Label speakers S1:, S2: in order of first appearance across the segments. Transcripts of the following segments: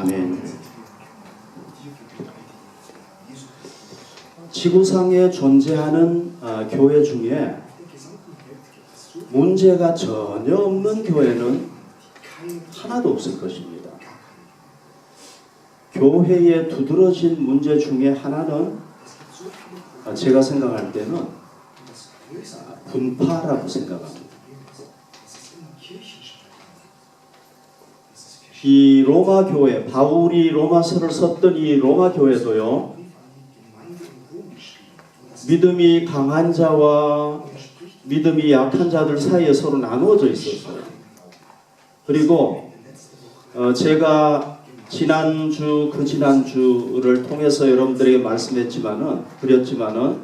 S1: 아멘. 지구상에 존재하는 교회 중에 문제가 전혀 없는 교회는 하나도 없을 것입니다. 교회에 두드러진 문제 중에 하나는 제가 생각할 때는 분파라고 생각합니다. 이 로마 교회, 바울이 로마서를 썼던 이 로마 교회도요, 믿음이 강한 자와 믿음이 약한 자들 사이에 서로 나누어져 있었어요. 그리고 제가 지난주, 그 지난주를 통해서 여러분들에게 드렸지만은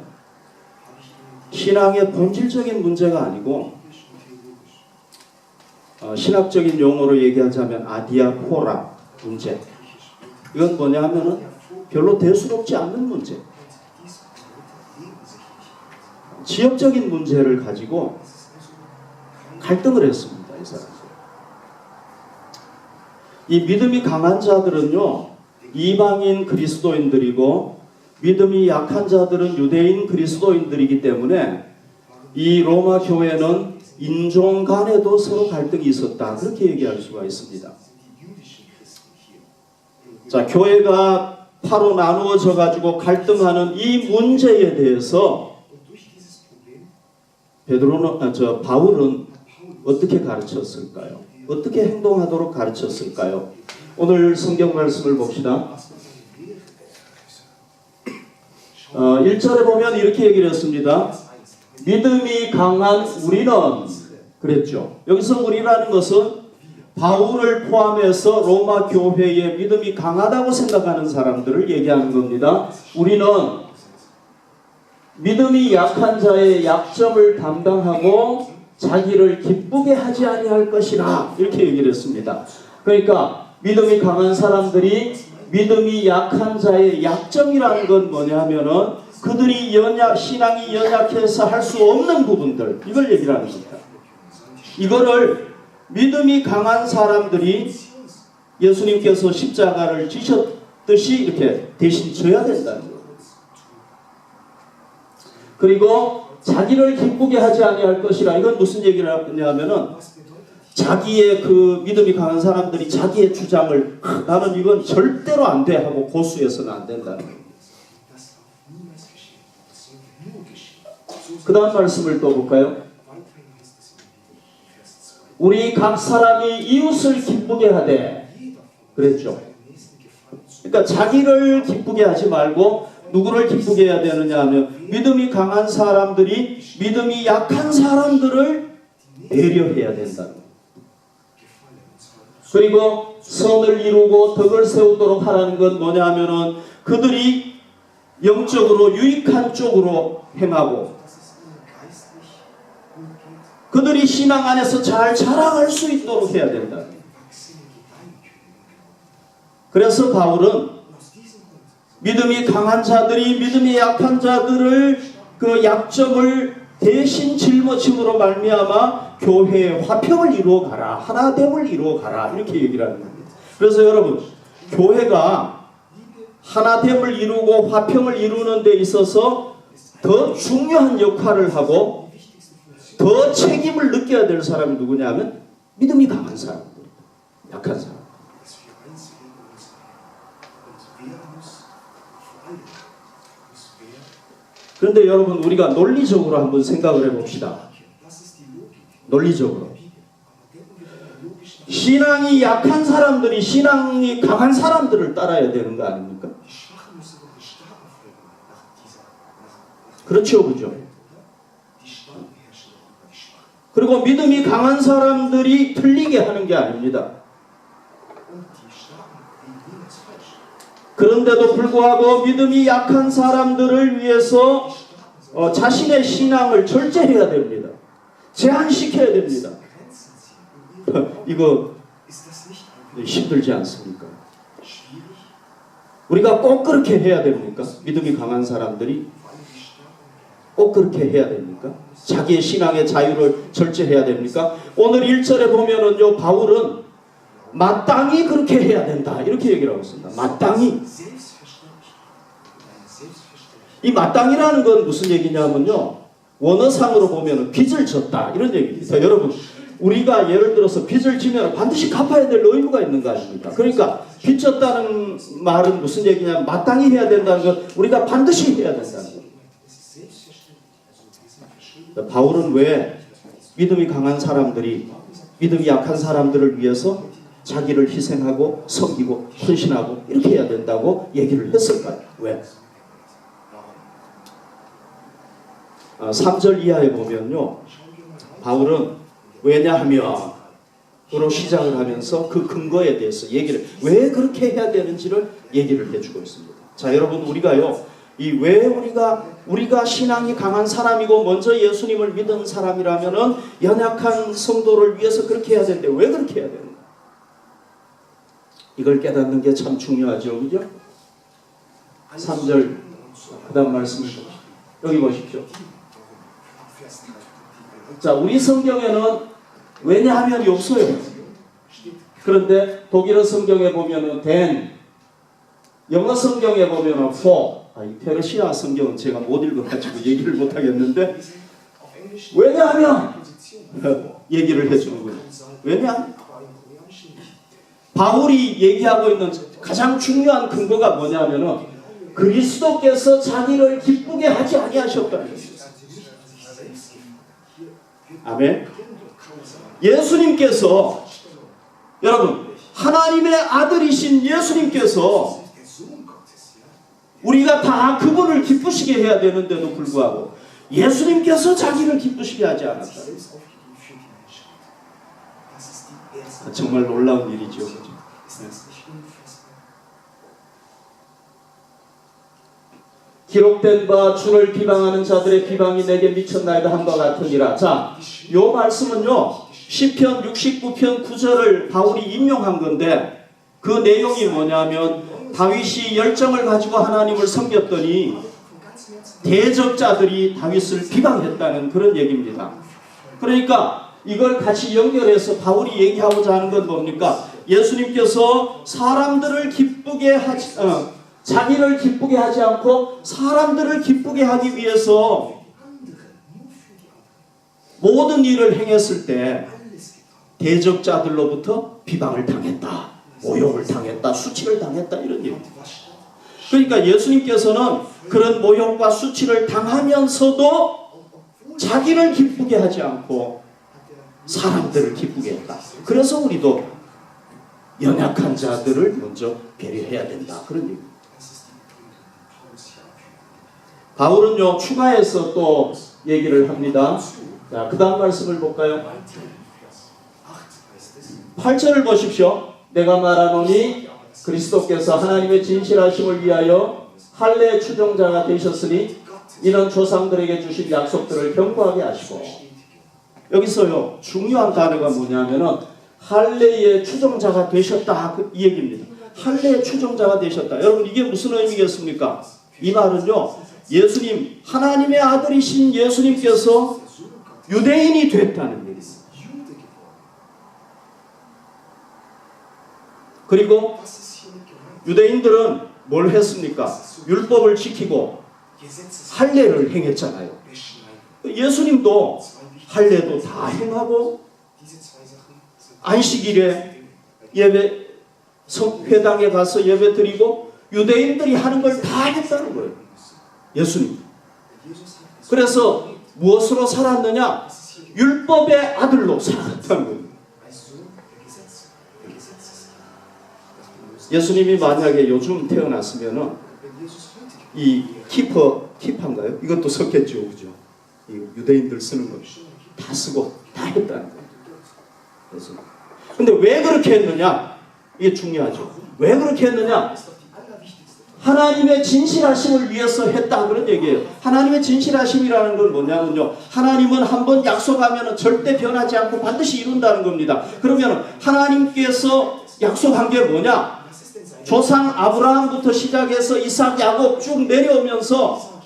S1: 신앙의 본질적인 문제가 아니고 신학적인 용어로 얘기하자면 아디아포라 문제. 이건 뭐냐 하면은 별로 대수롭지 않는 문제. 지역적인 문제를 가지고 갈등을 했습니다. 이 사람들. 이 믿음이 강한 자들은요, 이방인 그리스도인들이고 믿음이 약한 자들은 유대인 그리스도인들이기 때문에 이 로마 교회는 인종 간에도 서로 갈등이 있었다. 그렇게 얘기할 수가 있습니다. 자, 교회가 파로 나누어져 가지고 갈등하는 이 문제에 대해서 바울은 어떻게 가르쳤을까요? 어떻게 행동하도록 가르쳤을까요? 오늘 성경 말씀을 봅시다. 1절에 보면 이렇게 얘기를 했습니다. 믿음이 강한 우리는 그랬죠. 여기서 우리라는 것은 바울을 포함해서 로마 교회의 믿음이 강하다고 생각하는 사람들을 얘기하는 겁니다. 우리는 믿음이 약한 자의 약점을 담당하고 자기를 기쁘게 하지 아니할 것이라 이렇게 얘기를 했습니다. 그러니까 믿음이 강한 사람들이 믿음이 약한 자의 약점이라는 건 뭐냐 하면은 그들이 신앙이 연약해서 할 수 없는 부분들, 이걸 얘기를 하는 겁니다. 이거를 믿음이 강한 사람들이 예수님께서 십자가를 지셨듯이 이렇게 대신 져야 된다는 거예요. 그리고 자기를 기쁘게 하지 아니할 것이라, 이건 무슨 얘기를 하냐면은 자기의 그 믿음이 강한 사람들이 자기의 주장을 나는 이건 절대로 안 돼 하고 고수해서는 안 된다는 거예요. 그 다음 말씀을 또 볼까요? 우리 각 사람이 이웃을 기쁘게 하되 그랬죠. 그러니까 자기를 기쁘게 하지 말고 누구를 기쁘게 해야 되느냐 하면 믿음이 강한 사람들이 믿음이 약한 사람들을 배려해야 된다는 거예요. 그리고 선을 이루고 덕을 세우도록 하라는 건 뭐냐 하면은 그들이 영적으로 유익한 쪽으로 행하고 그들이 신앙 안에서 잘 자라갈 수 있도록 해야 된다. 그래서 바울은 믿음이 강한 자들이 믿음이 약한 자들을 그 약점을 대신 짊어짐으로 말미암아 교회의 화평을 이루어 가라, 하나됨을 이루어 가라, 이렇게 얘기를 하는 겁니다. 그래서 여러분, 교회가 하나됨을 이루고 화평을 이루는 데 있어서 더 중요한 역할을 하고 더 책임을 느껴야 될 사람이 누구냐면 믿음이 강한 사람들, 약한 사람. 그런데 여러분, 우리가 논리적으로 한번 생각을 해봅시다. 논리적으로. 신앙이 약한 사람들이 신앙이 강한 사람들을 따라야 되는 거 아닙니까? 그렇죠, 그죠? 그리고 믿음이 강한 사람들이 틀리게 하는 게 아닙니다. 그런데도 불구하고 믿음이 약한 사람들을 위해서 자신의 신앙을 절제해야 됩니다. 제한시켜야 됩니다. 이거 힘들지 않습니까? 우리가 꼭 그렇게 해야 됩니까? 믿음이 강한 사람들이 꼭 그렇게 해야 됩니까? 자기의 신앙의 자유를 절제해야 됩니까? 오늘 1절에 보면은요, 바울은 마땅히 그렇게 해야 된다. 이렇게 얘기를 하고 있습니다. 마땅히. 이 마땅히라는 건 무슨 얘기냐면요. 원어상으로 보면 빚을 졌다. 이런 얘기입니다. 여러분, 우리가 예를 들어서 빚을 지면 반드시 갚아야 될 의무가 있는 거 아닙니까? 그러니까 빚 졌다는 말은 무슨 얘기냐면 마땅히 해야 된다는 건 우리가 반드시 해야 된다는 거. 바울은 왜 믿음이 강한 사람들이 믿음이 약한 사람들을 위해서 자기를 희생하고 섬기고 헌신하고 이렇게 해야 된다고 얘기를 했을까요? 왜? 3절 이하에 보면요. 바울은 왜냐하면 으로 시작을 하면서 그 근거에 대해서 얘기를 왜 그렇게 해야 되는지를 얘기를 해주고 있습니다. 자, 여러분, 우리가요. 이 왜 우리가 신앙이 강한 사람이고 먼저 예수님을 믿은 사람이라면은 연약한 성도를 위해서 그렇게 해야 되는데 왜 그렇게 해야 되는가? 이걸 깨닫는 게 참 중요하죠. 그죠? 3절 그 다음 말씀을 보십시오. 여기 보십시오. 자, 우리 성경에는 왜냐하면이 없어요. 그런데 독일어 성경에 보면은 then, 영어 성경에 보면은 for, 이 페르시아 성경은 제가 못 읽어가지고 얘기를 못 하겠는데 왜냐하면 얘기를 해주는 거예요. 왜냐? 바울이 얘기하고 있는 가장 중요한 근거가 뭐냐면은 그리스도께서 자기를 기쁘게 하지 아니하셨다는 거예요. 아멘. 예수님께서, 여러분, 하나님의 아들이신 예수님께서 우리가 다 그분을 기쁘시게 해야 되는데도 불구하고 예수님께서 자기를 기쁘시게 하지 않았다. 정말 놀라운 일이죠. 그렇죠? 기록된 바 주를 비방하는 자들의 비방이 내게 미쳤나이다 한바 같으니라. 자, 요 말씀은요. 시편 69편 9절을 바울이 인용한 건데 그 내용이 뭐냐면 다윗이 열정을 가지고 하나님을 섬겼더니 대적자들이 다윗을 비방했다는 그런 얘기입니다. 그러니까 이걸 같이 연결해서 바울이 얘기하고자 하는 건 뭡니까? 예수님께서 사람들을 기쁘게 하지 자기를 기쁘게 하지 않고 사람들을 기쁘게 하기 위해서 모든 일을 행했을 때 대적자들로부터 비방을 당했다, 모욕을 당했다, 수치를 당했다 이런 얘기입니다. 그러니까 예수님께서는 그런 모욕과 수치를 당하면서도 자기를 기쁘게 하지 않고 사람들을 기쁘게 했다. 그래서 우리도 연약한 자들을 먼저 배려해야 된다. 그런 얘기입니다. 바울은요, 추가해서 또 얘기를 합니다. 자, 그 다음 말씀을 볼까요? 8절을 보십시오. 내가 말하노니 그리스도께서 하나님의 진실하심을 위하여 할례의 추종자가 되셨으니 이런 조상들에게 주신 약속들을 견고하게 하시고. 여기서요, 중요한 단어가 뭐냐면은 할례의 추종자가 되셨다, 이 얘기입니다. 할례의 추종자가 되셨다. 여러분, 이게 무슨 의미겠습니까? 이 말은요, 예수님, 하나님의 아들이신 예수님께서 유대인이 됐다는 얘기입니다. 그리고 유대인들은 뭘 했습니까? 율법을 지키고 할례를 행했잖아요. 예수님도 할례도 다 행하고 안식일에 예배 회당에 가서 예배 드리고 유대인들이 하는 걸 다 했다는 거예요. 예수님. 그래서 무엇으로 살았느냐? 율법의 아들로 살았다는 거예요. 예수님이 만약에 요즘 태어났으면은 이 키파인가요? 이것도 썼겠죠, 그죠? 이 유대인들 쓰는 거 다 쓰고 다 했다는 거예요. 그래서 근데 왜 그렇게 했느냐? 이게 중요하죠. 왜 그렇게 했느냐? 하나님의 진실하심을 위해서 했다 그런 얘기예요. 하나님의 진실하심이라는 건 뭐냐면요, 하나님은 한번 약속하면 절대 변하지 않고 반드시 이룬다는 겁니다. 그러면 하나님께서 약속한 게 뭐냐? 조상 아브라함부터 시작해서 이삭, 야곱 쭉 내려오면서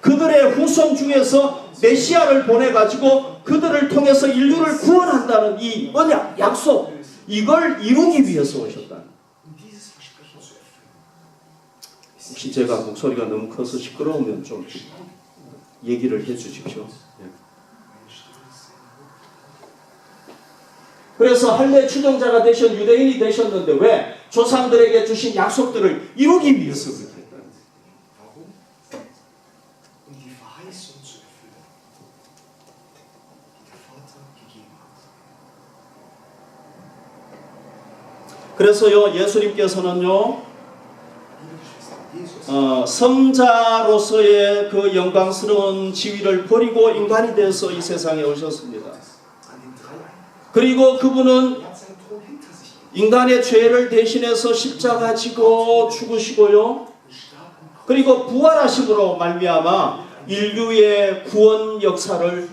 S1: 그들의 후손 중에서 메시아를 보내가지고 그들을 통해서 인류를 구원한다는 이 언약, 약속, 이걸 이루기 위해서 오셨다. 혹시 제가 목소리가 너무 커서 시끄러우면 좀 얘기를 해 주십시오. 그래서 할례 추종자가 되신 유대인이 되셨는데 왜? 조상들에게 주신 약속들을 이루기 위해서 그렇게 했다. 그래서요, 예수님께서는요, 성자로서의 그 영광스러운 지위를 버리고 인간이 되어서 이 세상에 오셨습니다. 그리고 그분은 인간의 죄를 대신해서 십자가 지고 죽으시고요. 그리고 부활하심으로 말미암아 인류의 구원 역사를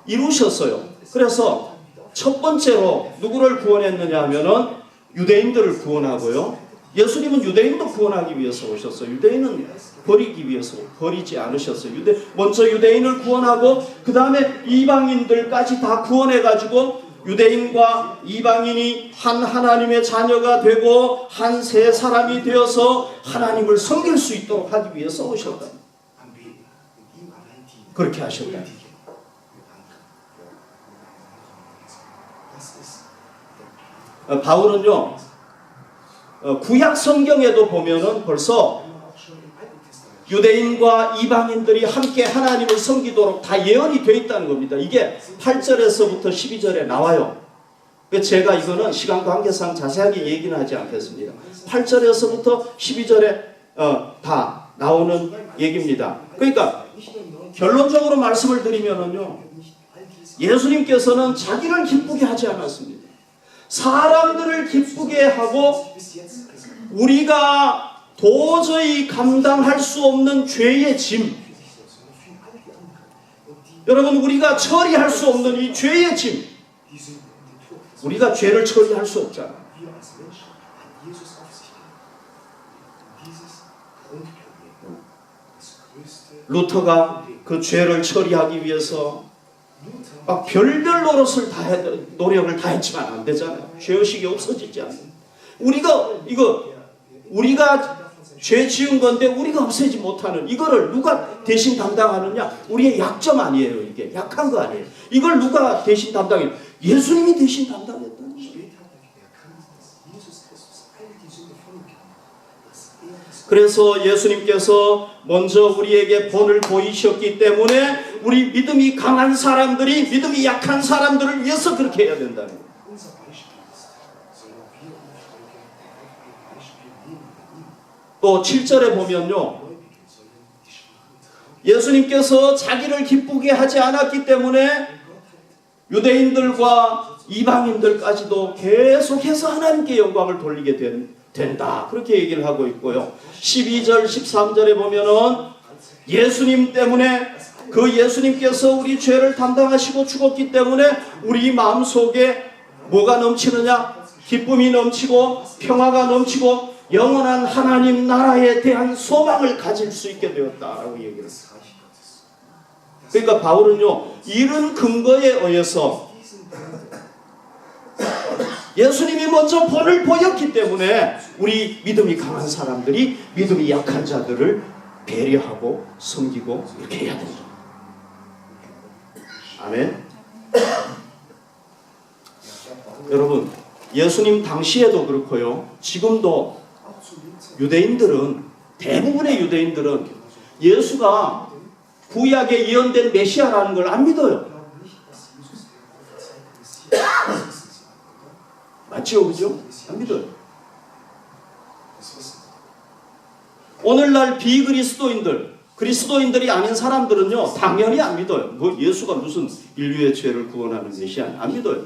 S1: 이루셨어요. 그래서 첫 번째로 누구를 구원했느냐 하면은 유대인들을 구원하고요. 예수님은 유대인도 구원하기 위해서 오셨어요. 유대인은 버리기 위해서 버리지 않으셨어요. 먼저 유대인을 구원하고 그 다음에 이방인들까지 다 구원해가지고 유대인과 이방인이 한 하나님의 자녀가 되고 한 세 사람이 되어서 하나님을 섬길 수 있도록 하기 위해서 오셨다. 그렇게 하셨다. 바울은요, 구약 성경에도 보면은 벌써 유대인과 이방인들이 함께 하나님을 섬기도록 다 예언이 되어 있다는 겁니다. 이게 8절에서부터 12절에 나와요. 제가 이거는 시간 관계상 자세하게 얘기는 하지 않겠습니다. 8절에서부터 12절에 다 나오는 얘기입니다. 그러니까 결론적으로 말씀을 드리면은요, 예수님께서는 자기를 기쁘게 하지 않았습니다. 사람들을 기쁘게 하고 우리가 도저히 감당할 수 없는 죄의 짐, 여러분, 우리가 처리할 수 없는 이 죄의 짐, 우리가 죄를 처리할 수 없잖아. 루터가 그 죄를 처리하기 위해서 막 별별 노력을 다 했지만 안 되잖아요. 죄의식이 없어지지 않아요. 우리가 죄 지은 건데 우리가 없애지 못하는 이거를 누가 대신 담당하느냐? 우리의 약점 아니에요. 이게 약한 거 아니에요. 이걸 누가 대신 담당해요? 예수님이 대신 담당했다는 거예요. 그래서 예수님께서 먼저 우리에게 본을 보이셨기 때문에 우리 믿음이 강한 사람들이 믿음이 약한 사람들을 위해서 그렇게 해야 된다는 거예요. 또 7절에 보면요, 예수님께서 자기를 기쁘게 하지 않았기 때문에 유대인들과 이방인들까지도 계속해서 하나님께 영광을 돌리게 된다. 그렇게 얘기를 하고 있고요. 12절, 13절에 보면은 예수님 때문에 그 예수님께서 우리 죄를 담당하시고 죽었기 때문에 우리 마음속에 뭐가 넘치느냐? 기쁨이 넘치고 평화가 넘치고 영원한 하나님 나라에 대한 소망을 가질 수 있게 되었다라고 얘기를 했어요. 그러니까 바울은요, 이런 근거에 의해서 예수님이 먼저 본을 보였기 때문에 우리 믿음이 강한 사람들이 믿음이 약한 자들을 배려하고 섬기고 이렇게 해야 된다. 아멘. 여러분, 예수님 당시에도 그렇고요, 지금도 대부분의 유대인들은 예수가 구약에 예언된 메시아라는 걸 안 믿어요. 맞죠? 그죠? 안 믿어요. 오늘날 그리스도인들이 아닌 사람들은요, 당연히 안 믿어요. 뭐 예수가 무슨 인류의 죄를 구원하는 메시아, 안 믿어요.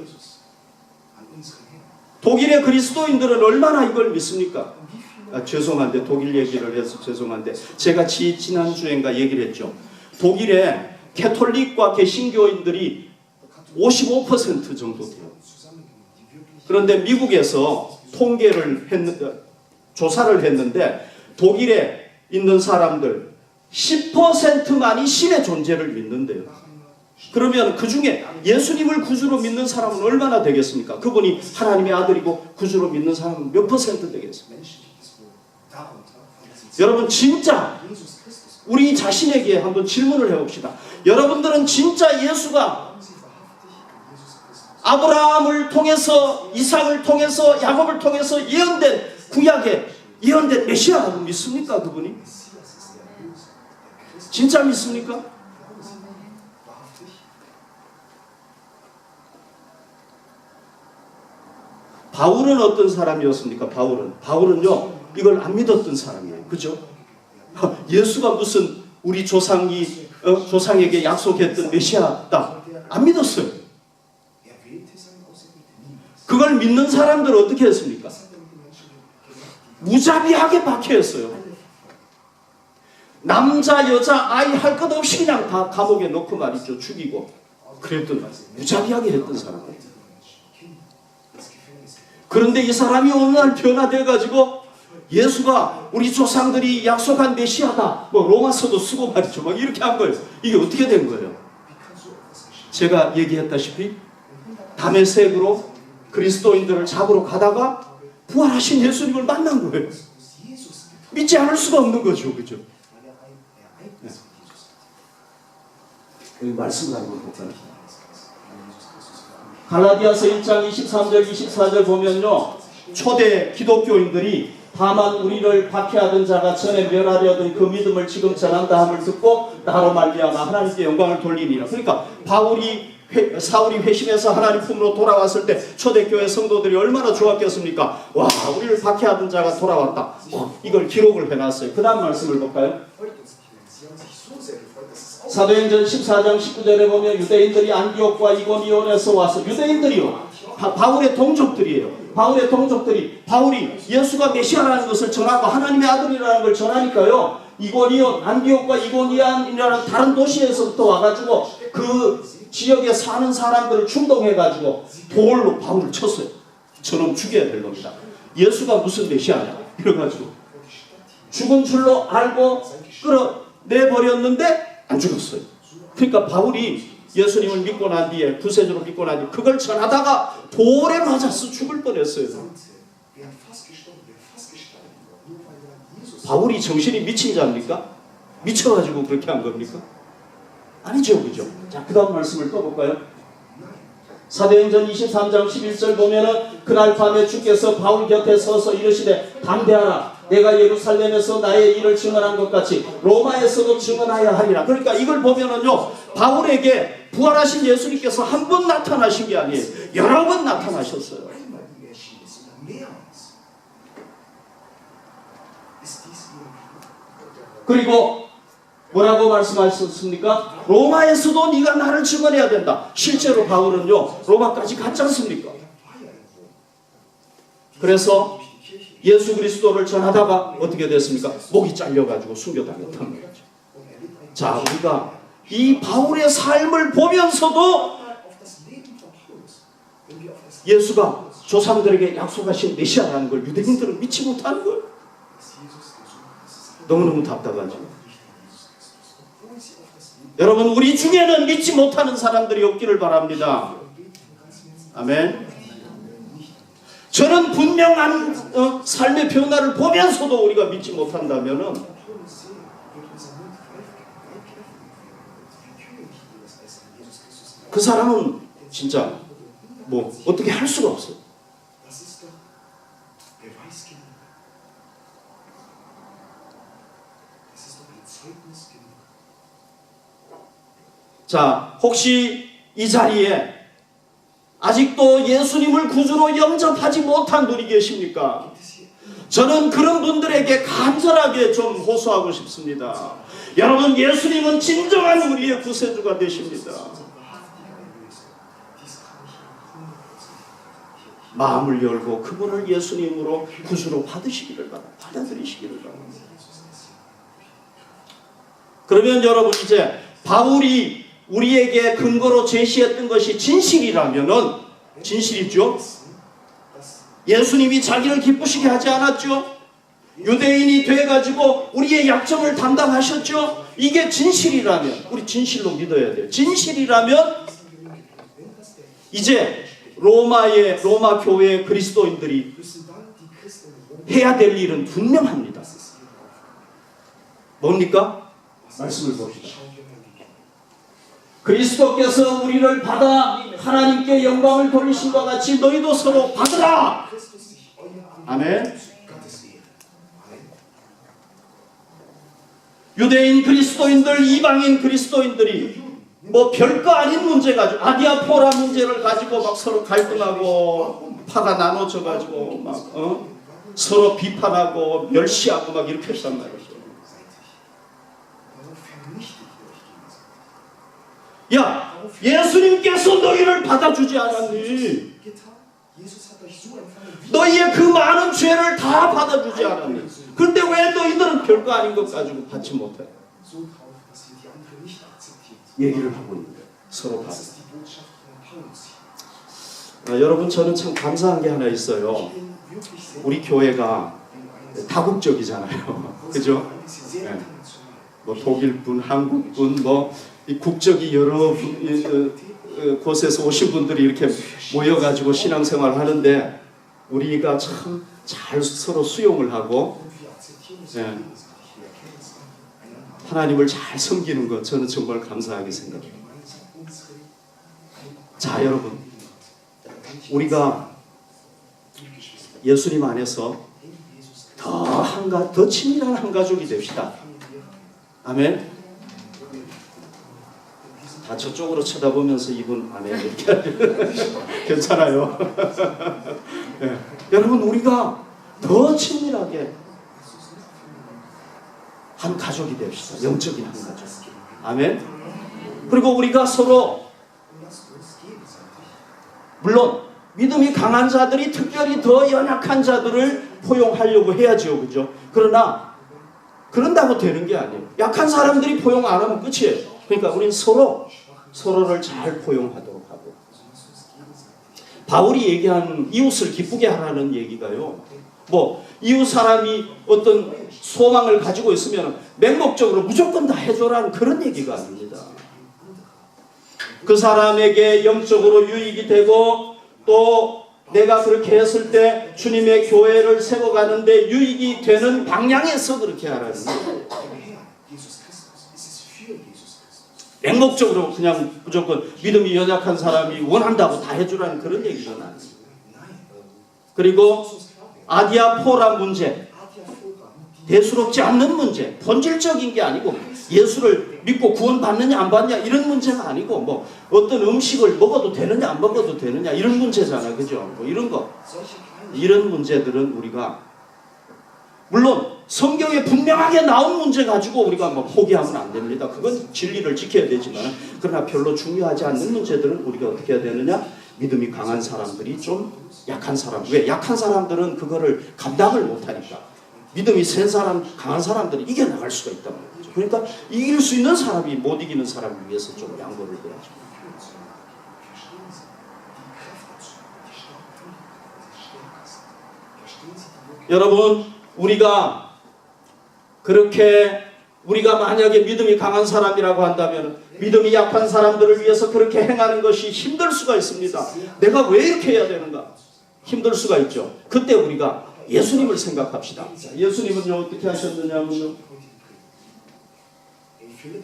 S1: 독일의 그리스도인들은 얼마나 이걸 믿습니까? 죄송한데 독일 얘기를 해서 죄송한데 제가 지난주엔가 얘기를 했죠. 독일의 캐톨릭과 개신교인들이 55% 정도 돼요. 그런데 미국에서 조사를 했는데 독일에 있는 사람들 10%만이 신의 존재를 믿는데요. 그러면 그 중에 예수님을 구주로 믿는 사람은 얼마나 되겠습니까? 그분이 하나님의 아들이고 구주로 믿는 사람은 몇 퍼센트 되겠습니까? 여러분 진짜 우리 자신에게 한번 질문을 해봅시다. 여러분들은 진짜 예수가 아브라함을 통해서 이삭을 통해서 야곱을 통해서 예언된 구약에 예언된 메시아라고 믿습니까? 그분이? 진짜 믿습니까? 바울은 어떤 사람이었습니까? 바울은요 이걸 안 믿었던 사람이에요. 그죠? 예수가 무슨 우리 조상에게 약속했던 메시아다 안 믿었어요. 그걸 믿는 사람들은 어떻게 했습니까? 무자비하게 박해했어요. 남자 여자 아이 할 것 없이 그냥 다 감옥에 넣고 말이죠. 죽이고 그랬던 무자비하게 했던 사람이에요. 그런데 이 사람이 어느 날 변화되어 가지고 예수가 우리 조상들이 약속한 메시아다. 뭐 로마서도 쓰고 말이죠. 막 이렇게 한 거예요. 이게 어떻게 된 거예요? 제가 얘기했다시피 다메섹으로 그리스도인들을 잡으러 가다가 부활하신 예수님을 만난 거예요. 믿지 않을 수가 없는 거죠. 그죠? 네. 여기 말씀을 한번 볼까요? 갈라디아서 1장 23절 24절 보면요. 초대 기독교인들이 다만 우리를 박해하던 자가 전에 멸하려던 그 믿음을 지금 전한다 함을 듣고 나로 말미암아 하나님께 영광을 돌리니라. 그러니까 사울이 회심해서 하나님 품으로 돌아왔을 때 초대교회 성도들이 얼마나 좋았겠습니까? 와, 우리를 박해하던 자가 돌아왔다. 이걸 기록을 해놨어요. 그 다음 말씀을 볼까요? 사도행전 14장 19절에 보면 유대인들이 안디옥과 이고니온에서 와서 유대인들이요. 바울의 동족들이에요. 바울의 동족들이 바울이 예수가 메시아라는 것을 전하고 하나님의 아들이라는 걸 전하니까요. 이고니온, 안디옥과 이고니온이라는 다른 도시에서부터 와가지고 그 지역에 사는 사람들을 충동해가지고 돌로 바울을 쳤어요. 저놈 죽여야 될 놈이다. 예수가 무슨 메시아냐? 이래가지고 죽은 줄로 알고 끌어내버렸는데 안 죽었어요. 그러니까 바울이 예수님을 믿고 난 뒤에 구세주로 믿고 난 뒤에 그걸 전하다가 돌에 맞아서 죽을 뻔했어요. 바울이 정신이 미친 자입니까? 미쳐가지고 그렇게 한 겁니까? 아니죠. 그죠? 자, 그 다음 말씀을 또 볼까요? 사도행전 23장 11절 보면은 그날 밤에 주께서 바울 곁에 서서 이르시되 담대하라. 내가 예루살렘에서 나의 일을 증언한 것 같이 로마에서도 증언하여 하리라. 그러니까 이걸 보면은요, 바울에게 부활하신 예수님께서 한 번 나타나신 게 아니에요. 여러 번 나타나셨어요. 그리고 뭐라고 말씀하셨습니까? 로마에서도 네가 나를 증언해야 된다. 실제로 바울은요, 로마까지 갔지 않습니까? 그래서 예수 그리스도를 전하다가 어떻게 됐습니까? 목이 잘려가지고 순교당했다는 거죠. 자, 우리가 이 바울의 삶을 보면서도 예수가 조상들에게 약속하신 메시아라는 걸 유대인들은 믿지 못하는 거예요. 너무너무 답답하죠. 여러분, 우리 중에는 믿지 못하는 사람들이 없기를 바랍니다. 아멘. 저는 분명한 삶의 변화를 보면서도 우리가 믿지 못한다면은 그 사람은 진짜 뭐 어떻게 할 수가 없어요. 자, 혹시 이 자리에 아직도 예수님을 구주로 영접하지 못한 분이 계십니까? 저는 그런 분들에게 간절하게 좀 호소하고 싶습니다. 여러분, 예수님은 진정한 우리의 구세주가 되십니다. 마음을 열고 그분을 예수님으로 구주로 받으시기를 바랍니다. 받아들이시기를 바랍니다. 그러면 여러분, 이제 바울이 우리에게 근거로 제시했던 것이 진실이라면은, 진실이죠. 예수님이 자기를 기쁘시게 하지 않았죠. 유대인이 돼가지고 우리의 약점을 담당하셨죠. 이게 진실이라면 우리 진실로 믿어야 돼요. 진실이라면 이제 로마 교회의 그리스도인들이 해야 될 일은 분명합니다. 뭡니까? 말씀을 봅시다. 그리스도께서 우리를 받아 하나님께 영광을 돌리신 것 같이 너희도 서로 받으라. 아멘. 유대인 그리스도인들, 이방인 그리스도인들이 뭐 별거 아닌 문제 가지고 아디아포라 문제를 가지고 막 서로 갈등하고 파가 나눠져 가지고 막 서로 비판하고 멸시하고 막 이렇게 했단 말이죠. 야, 예수님께서 너희를 받아주지 않았니? 너희의 그 많은 죄를 다 받아주지 않았니? 그런데 왜 너희들은 별거 아닌 것 가지고 받지 못해? 얘기를 하고 있는 거예요. 서로 받아. 여러분, 저는 참 감사한 게 하나 있어요. 우리 교회가 다국적이잖아요. 그죠? 네. 뭐 독일분, 한국분, 뭐 이 국적이 여러 곳에서 오신 분들이 이렇게 모여가지고 신앙생활을 하는데 우리가 참 잘 서로 수용을 하고 네. 하나님을 잘 섬기는 것 저는 정말 감사하게 생각해요. 자, 여러분, 우리가 예수님 안에서 더 친밀한 한 가족이 됩시다. 아멘. 다 저쪽으로 쳐다보면서 이분 아멘 이렇게 괜찮아요. 네. 여러분, 우리가 더 친밀하게 한 가족이 됩시다. 영적인 한 가족. 아멘. 그리고 우리가 서로 물론 믿음이 강한 자들이 특별히 더 연약한 자들을 포용하려고 해야죠. 그죠? 그러나 그런다고 되는 게 아니에요. 약한 사람들이 포용 안 하면 끝이에요. 그러니까 우리는 서로를 잘 포용하도록 하고. 바울이 얘기한 이웃을 기쁘게 하라는 얘기가요. 뭐 이웃 사람이 어떤 소망을 가지고 있으면 맹목적으로 무조건 다 해줘라는 그런 얘기가 아닙니다. 그 사람에게 영적으로 유익이 되고 또 내가 그렇게 했을 때 주님의 교회를 세워가는데 유익이 되는 방향에서 그렇게 하라는 거예요. 맹목적으로 그냥 무조건 믿음이 연약한 사람이 원한다고 다 해주라는 그런 얘기는 아니에요. 그리고 아디아포라 문제, 대수롭지 않는 문제, 본질적인 게 아니고 예수를 믿고 구원받느냐 안 받느냐 이런 문제가 아니고 뭐 어떤 음식을 먹어도 되느냐 안 먹어도 되느냐 이런 문제잖아. 그죠? 뭐 이런 문제들은 우리가 물론 성경에 분명하게 나온 문제 가지고 우리가 뭐 포기하면 안 됩니다. 그건 진리를 지켜야 되지만 그러나 별로 중요하지 않는 문제들은 우리가 어떻게 해야 되느냐? 믿음이 강한 사람들이 좀 약한 사람. 왜? 약한 사람들은 그거를 감당을 못하니까. 믿음이 센 사람, 강한 사람들이 이겨나갈 수가 있단 말이죠. 그러니까 이길 수 있는 사람이 못 이기는 사람을 위해서 좀 양보를 해야죠. 여러분, 우리가 만약에 믿음이 강한 사람이라고 한다면 믿음이 약한 사람들을 위해서 그렇게 행하는 것이 힘들 수가 있습니다. 내가 왜 이렇게 해야 되는가? 힘들 수가 있죠. 그때 우리가 예수님을 생각합시다. 예수님은요 어떻게 하셨느냐면요.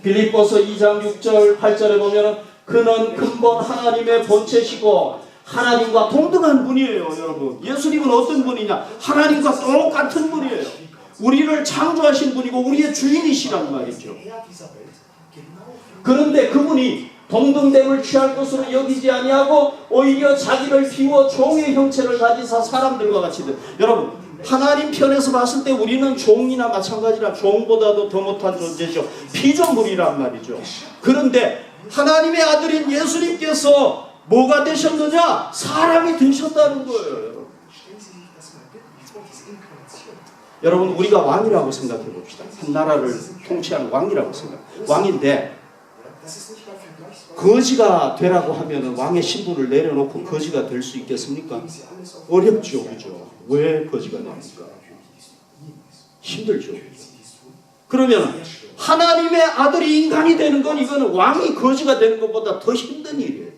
S1: 빌립보서 2장 6절 8절에 보면 그는 근본 하나님의 본체시고 하나님과 동등한 분이에요. 여러분, 예수님은 어떤 분이냐? 하나님과 똑같은 분이에요. 우리를 창조하신 분이고 우리의 주인이시란 말이죠. 그런데 그분이 동등됨을 취할 것으로 여기지 아니하고 오히려 자기를 비워 종의 형체를 가지사 사람들과 같이 여러분, 하나님 편에서 봤을 때 우리는 종이나 마찬가지라 종보다도 더 못한 존재죠. 피조물이란 말이죠. 그런데 하나님의 아들인 예수님께서 뭐가 되셨느냐? 사람이 되셨다는 거예요. 여러분, 우리가 왕이라고 생각해 봅시다. 한 나라를 통치하는 왕이라고 왕인데 거지가 되라고 하면 왕의 신분을 내려놓고 거지가 될 수 있겠습니까? 어렵죠. 그죠? 왜 거지가 됩니까? 힘들죠. 그러면 하나님의 아들이 인간이 되는 건 이거는 왕이 거지가 되는 것보다 더 힘든 일이에요.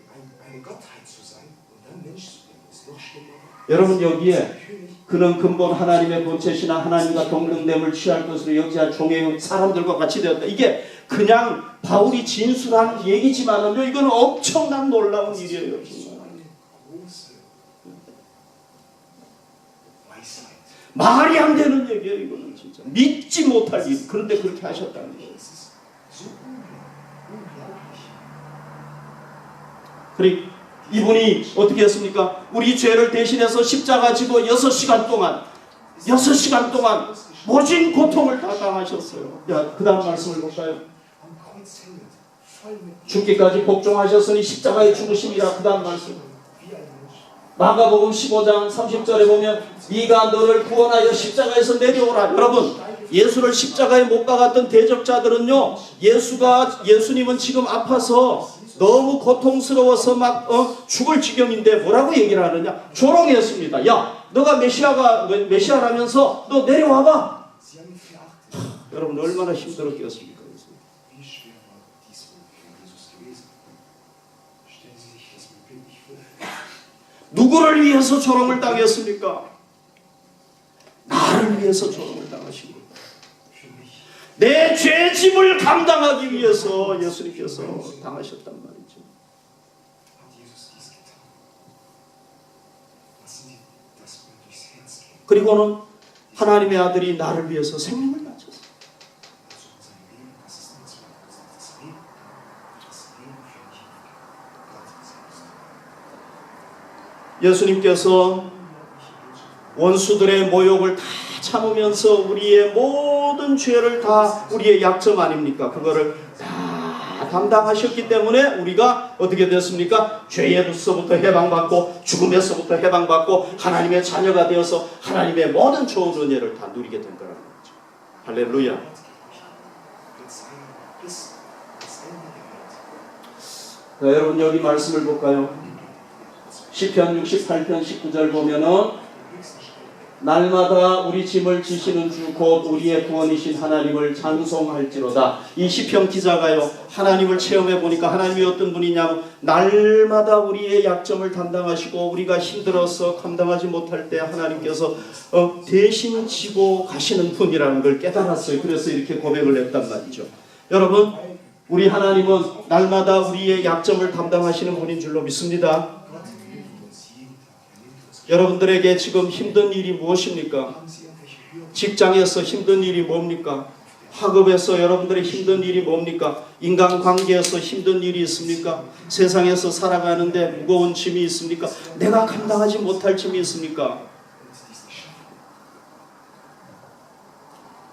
S1: 여러분 여기에 그는 근본 하나님의 본체시나 하나님과 동등됨을 취할 것으로 여기야 종의 사람들과 같이 되었다. 이게 그냥 바울이 진술한 얘기지만은요, 이거는 엄청난 놀라운 일이에요. 말이 안 되는 얘기예요. 이거는 진짜 믿지 못할 일. 그런데 그렇게 하셨다는 거예요. 그리고 이분이 어떻게 했습니까? 우리 죄를 대신해서 십자가 지고 6시간 동안 모진 고통을 다 당하셨어요. 그 다음 말씀을 볼까요? 죽기까지 복종하셨으니 십자가의 죽으심이라. 그 다음 말씀 마가복음 15장 30절에 보면 네가 너를 구원하여 십자가에서 내려오라. 여러분, 예수를 십자가에 못 박았던 대적자들은요, 예수님은 지금 아파서 너무 고통스러워서 막 죽을 지경인데 뭐라고 얘기를 하느냐? 조롱했습니다. 야, 너가 메시아라면서 너 내려와봐. 여러분 얼마나 힘들었겠습니까? 누구를 위해서 조롱을 당했습니까? 나를 위해서 조롱을 당하신 거예요. 내 죄짐을 감당하기 위해서 예수님께서 당하셨단 말이죠. 그리고는 하나님의 아들이 나를 위해서 생명을 바쳤어요. 예수님께서 원수들의 모욕을 다 참으면서 우리의 모든 죄를 다, 우리의 약점 아닙니까? 그거를 다 담당하셨기 때문에 우리가 어떻게 됐습니까? 죄에서부터 해방받고 죽음에서부터 해방받고 하나님의 자녀가 되어서 하나님의 모든 좋은 은혜를 다 누리게 된 거라는 거죠. 할렐루야. 자, 여러분 여기 말씀을 볼까요? 시편 68편 19절 보면은 날마다 우리 짐을 지시는 주 곧 우리의 구원이신 하나님을 찬송할지로다. 이 시편 기자가요, 하나님을 체험해 보니까 하나님이 어떤 분이냐면 날마다 우리의 약점을 담당하시고 우리가 힘들어서 감당하지 못할 때 하나님께서 대신 지고 가시는 분이라는 걸 깨달았어요. 그래서 이렇게 고백을 했단 말이죠. 여러분, 우리 하나님은 날마다 우리의 약점을 담당하시는 분인 줄로 믿습니다. 여러분들에게 지금 힘든 일이 무엇입니까? 직장에서 힘든 일이 뭡니까? 학업에서 여러분들의 힘든 일이 뭡니까? 인간관계에서 힘든 일이 있습니까? 세상에서 살아가는데 무거운 짐이 있습니까? 내가 감당하지 못할 짐이 있습니까?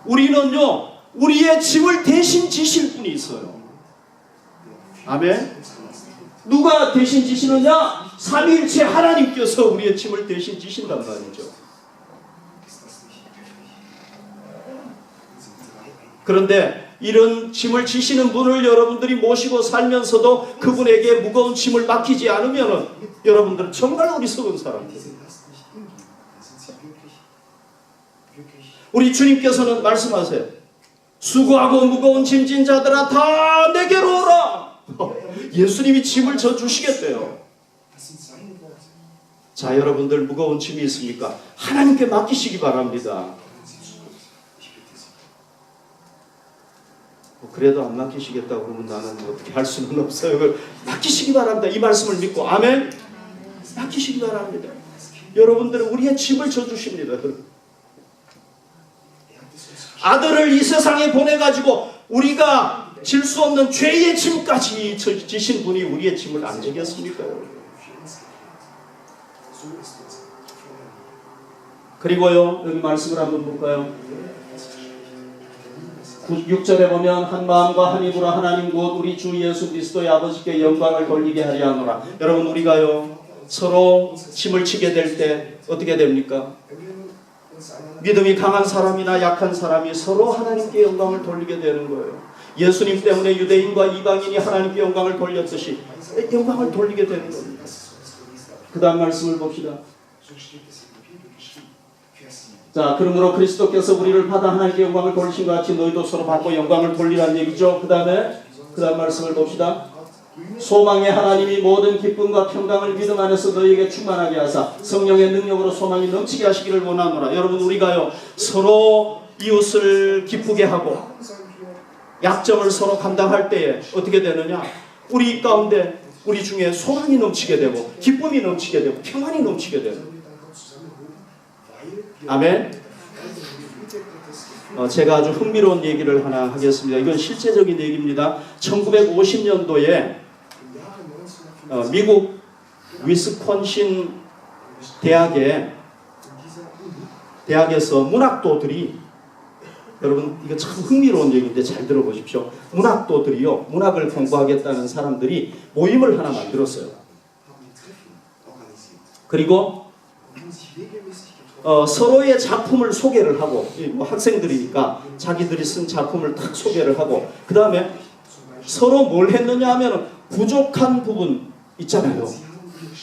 S1: 우리는요, 우리의 짐을 대신 지실 분이 있어요. 아멘? 누가 대신 지시느냐? 삼위일체 하나님께서 우리의 짐을 대신 지신단 말이죠. 그런데 이런 짐을 지시는 분을 여러분들이 모시고 살면서도 그분에게 무거운 짐을 맡기지 않으면 여러분들은 정말 어리석은 사람들이에요. 우리 주님께서는 말씀하세요. 수고하고 무거운 짐진 자들아 다 내게로 오라. 예수님이 짐을 져주시겠대요. 자, 여러분들 무거운 짐이 있습니까? 하나님께 맡기시기 바랍니다. 그래도 안 맡기시겠다고 그러면 나는 어떻게 할 수는 없어요. 맡기시기 바랍니다. 이 말씀을 믿고 아멘. 맡기시기 바랍니다. 여러분들은 우리의 짐을 져주십니다. 아들을 이 세상에 보내가지고 우리가 질 수 없는 죄의 짐까지 지신 분이 우리의 짐을 안 지겠습니까? 그리고요, 여기 말씀을 한번 볼까요? 6절에 보면 한 마음과 한 입으로 하나님 곧 우리 주 예수 그리스도의 아버지께 영광을 돌리게 하려 하노라. 여러분, 우리가요 서로 짐을 지게 될 때 어떻게 됩니까? 믿음이 강한 사람이나 약한 사람이 서로 하나님께 영광을 돌리게 되는 거예요. 예수님 때문에 유대인과 이방인이 하나님께 영광을 돌렸듯이 영광을 돌리게 되는 겁니다. 그 다음 말씀을 봅시다. 자, 그러므로 그리스도께서 우리를 받아 하나님께 영광을 돌리신 것 같이 너희도 서로 받고 영광을 돌리라는 얘기죠. 그 다음 말씀을 봅시다. 소망의 하나님이 모든 기쁨과 평강을 믿음 안에서 너희에게 충만하게 하사 성령의 능력으로 소망이 넘치게 하시기를 원하노라. 여러분, 우리가요 서로 이웃을 기쁘게 하고 약점을 서로 감당할 때에 어떻게 되느냐? 우리 가운데 우리 중에 소망이 넘치게 되고 기쁨이 넘치게 되고 평안이 넘치게 되고. 아멘. 제가 아주 흥미로운 얘기를 하나 하겠습니다. 이건 실제적인 얘기입니다. 1950년도에 미국 위스콘신 대학에서 문학도들이, 여러분 이거 참 흥미로운 얘기인데 잘 들어보십시오. 문학도들이요, 문학을 공부하겠다는 사람들이 모임을 하나 만들었어요. 그리고 서로의 작품을 소개를 하고, 학생들이니까 자기들이 쓴 작품을 딱 소개를 하고, 그 다음에 서로 뭘 했느냐 하면 부족한 부분 있잖아요.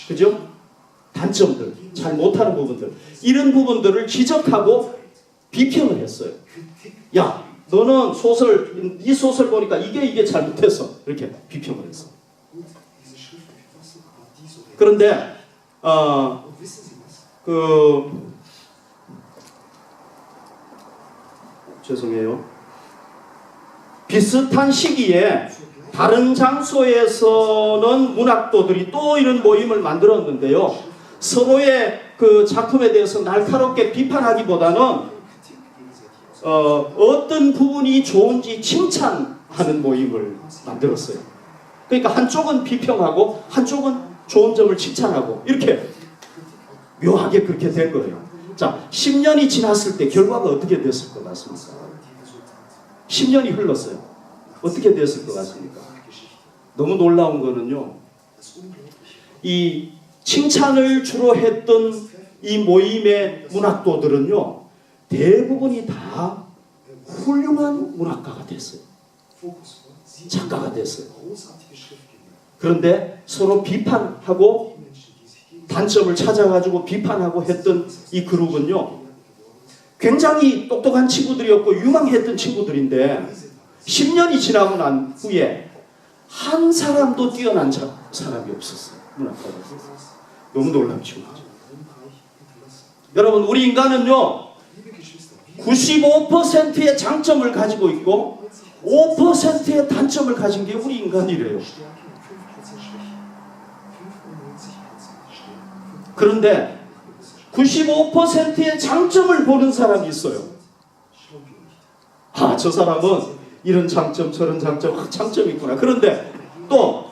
S1: 그죠? 단점들, 잘 못하는 부분들, 이런 부분들을 지적하고 비평을 했어요. 야, 너는 이 소설 보니까 이게 잘못했어. 이렇게 비평을 했어. 그런데 죄송해요. 비슷한 시기에 다른 장소에서는 문학도들이 또 이런 모임을 만들었는데요. 서로의 그 작품에 대해서 날카롭게 비판하기보다는 어떤 부분이 좋은지 칭찬하는 모임을 만들었어요. 그러니까 한쪽은 비평하고 한쪽은 좋은 점을 칭찬하고, 이렇게 묘하게 그렇게 된 거예요. 자, 10년이 지났을 때 결과가 어떻게 됐을 것 같습니까? 10년이 흘렀어요. 어떻게 됐을 것 같습니까? 너무 놀라운 거는요, 이 칭찬을 주로 했던 이 모임의 문학도들은요, 대부분이 다 훌륭한 문학가가 됐어요. 작가가 됐어요. 그런데 서로 비판하고 단점을 찾아가지고 비판하고 했던 이 그룹은요, 굉장히 똑똑한 친구들이었고 유망했던 친구들인데 10년이 지나고 난 후에 한 사람도 뛰어난 사람이 없었어요. 문학가가. 너무 놀랍죠. 여러분, 우리 인간은요 95%의 장점을 가지고 있고 5%의 단점을 가진 게 우리 인간이래요. 그런데 95%의 장점을 보는 사람이 있어요. 아, 저 사람은 이런 장점 저런 장점이 있구나. 그런데 또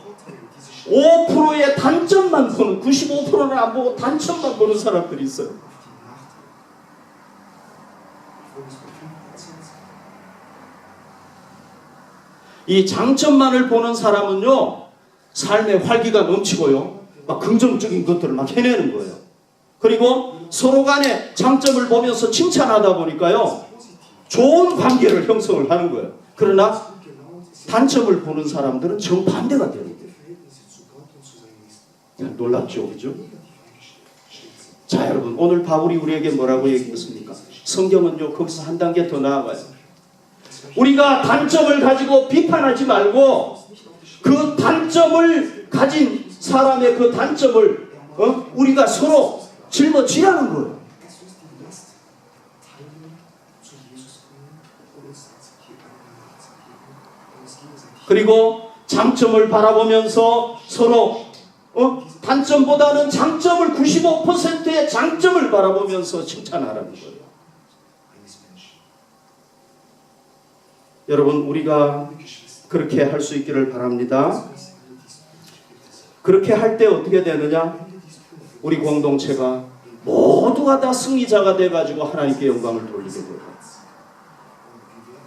S1: 5%의 단점만 보는, 95%는 안 보고 단점만 보는 사람들이 있어요. 이 장점만을 보는 사람은요, 삶에 활기가 넘치고요, 막 긍정적인 것들을 막 해내는 거예요. 그리고 서로 간에 장점을 보면서 칭찬하다 보니까요, 좋은 관계를 형성을 하는 거예요. 그러나 단점을 보는 사람들은 정반대가 되는 거예요. 놀랍죠, 그죠? 자, 여러분, 오늘 바울이 우리에게 뭐라고 얘기했습니까? 성경은요, 거기서 한 단계 더 나아가요. 우리가 단점을 가지고 비판하지 말고 그 단점을 가진 사람의 그 단점을 우리가 서로 짊어지라는 거예요. 그리고 장점을 바라보면서 서로 단점보다는 장점을, 95%의 장점을 바라보면서 칭찬하라는 거예요. 여러분, 우리가 그렇게 할 수 있기를 바랍니다. 그렇게 할 때 어떻게 되느냐? 우리 공동체가 모두가 다 승리자가 돼가지고 하나님께 영광을 돌리게 돼요.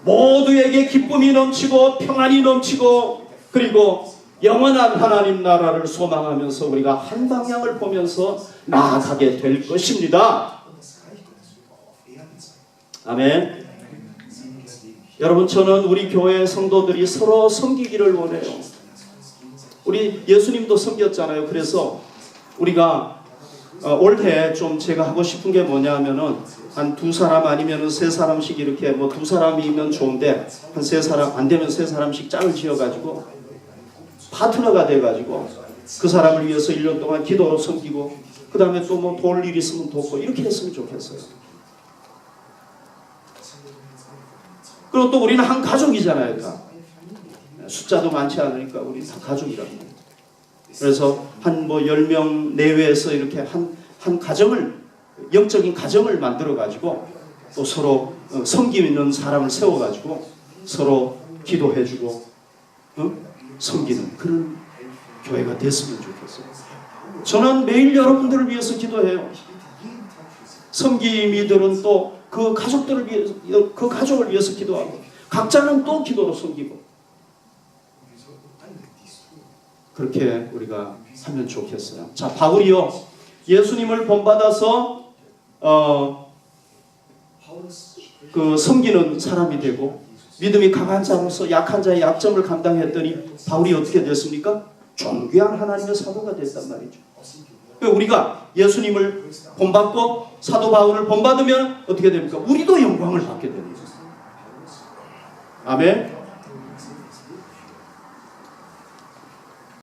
S1: 모두에게 기쁨이 넘치고 평안이 넘치고, 그리고 영원한 하나님 나라를 소망하면서 우리가 한 방향을 보면서 나아가게 될 것입니다. 아멘. 여러분, 저는 우리 교회 성도들이 서로 섬기기를 원해요. 우리 예수님도 섬겼잖아요. 그래서 우리가 올해 좀 제가 하고 싶은 게 뭐냐면은 한 2사람 아니면 3사람씩 이렇게 뭐 2사람이면 좋은데 한 3사람 안 되면 3사람씩 짝을 지어가지고 파트너가 돼가지고 그 사람을 위해서 1년 동안 기도로 섬기고 그 다음에 또 뭐 도울 일 있으면 돕고 이렇게 했으면 좋겠어요. 그리고 또 우리는 한 가족이잖아요. 다. 숫자도 많지 않으니까 우리 다 가족이랍니다. 그래서 한 뭐 10명 내외에서 이렇게 한 가정을 영적인 가정을 만들어 가지고 또 서로 섬기는 사람을 세워 가지고 서로 기도해 주고 섬기는 그런 교회가 됐으면 좋겠어요. 저는 매일 여러분들을 위해서 기도해요. 섬김이들은 또 그 가족들을 위해서 그 가족을 위해서 기도하고 각자는 또 기도로 섬기고 그렇게 우리가 하면 좋겠어요. 자, 바울이요 예수님을 본받아서 그 섬기는 사람이 되고 믿음이 강한 자로서 약한 자의 약점을 감당했더니 바울이 어떻게 됐습니까? 존귀한 하나님의 사도가 됐단 말이죠. 우리가 예수님을 본받고 사도 바울을 본받으면 어떻게 됩니까? 우리도 영광을 받게 됩니다. 아멘.